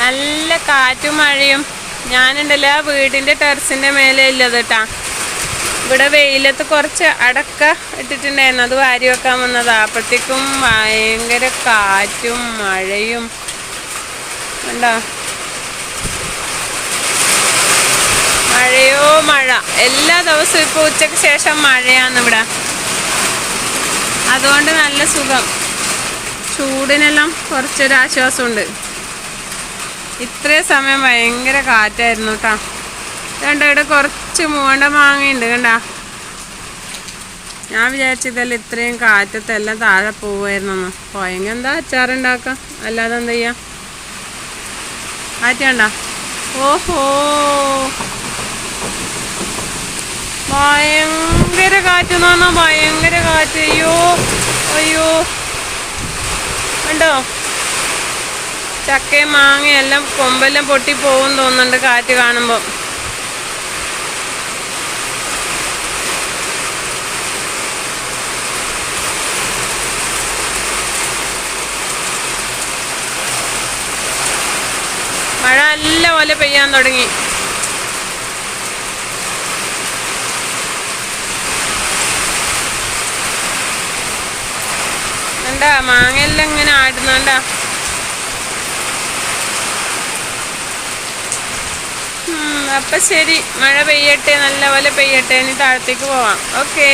നല്ല കാറ്റും മഴയും. ഞാനുണ്ടല്ലോ വീടിൻ്റെ ടെറസിൻ്റെ മേലെ ഇല്ലത് കേട്ടാ. ഇവിടെ വെയിലത്ത് കുറച്ച് അടക്ക ഇട്ടിട്ടുണ്ടായിരുന്നു, അത് വാരി വെക്കാൻ വന്നതാ. അപ്പോഴത്തേക്കും ഭയങ്കര കാറ്റും മഴയും ഉണ്ടോ. മഴയോ മഴ, എല്ലാ ദിവസവും ഇപ്പോൾ ഉച്ചയ്ക്ക് ശേഷം മഴയാണ് ഇവിടെ. അതുകൊണ്ട് നല്ല സുഖം, ചൂടിനെല്ലാം കുറച്ചൊരാശ്വാസമുണ്ട്. ഇത്രയും സമയം ഭയങ്കര കാറ്റായിരുന്നു കേട്ടോ. കണ്ടോ ഇവിടെ കുറച്ച് മൂവണ്ട മാങ്ങയുണ്ട് കണ്ട. ഞാൻ വിചാരിച്ചതല്ല ഇത്രയും കാറ്റത്തെല്ലാം താഴെ പോവായിരുന്നു. പോയെങ്കിൽ എന്താ അച്ചാറുണ്ടാക്കാം, അല്ലാതെ എന്താ ചെയ്യാ. കാറ്റണ്ട. ഓഹോ, ഭയങ്കര കാറ്റെന്ന് പറഞ്ഞാൽ ഭയങ്കര കാറ്റ്. അയ്യോ അയ്യോ, കണ്ടോ ചക്കയും മാങ്ങയും എല്ലാം കൊമ്പെല്ലാം പൊട്ടി പോകും തോന്നുന്നുണ്ട് കാറ്റ് കാണുമ്പോൾ. മഴ നല്ല പോലെ പെയ്യാൻ തുടങ്ങി. എന്താ മാങ്ങയെല്ലാം ഇങ്ങനെ ആടുന്നുണ്ടാ. അപ്പം ശരി, മഴ പെയ്യട്ടെ, നല്ല പോലെ പെയ്യട്ടെ. ഇനി താഴത്തേക്ക് പോവാം. ഓക്കേ.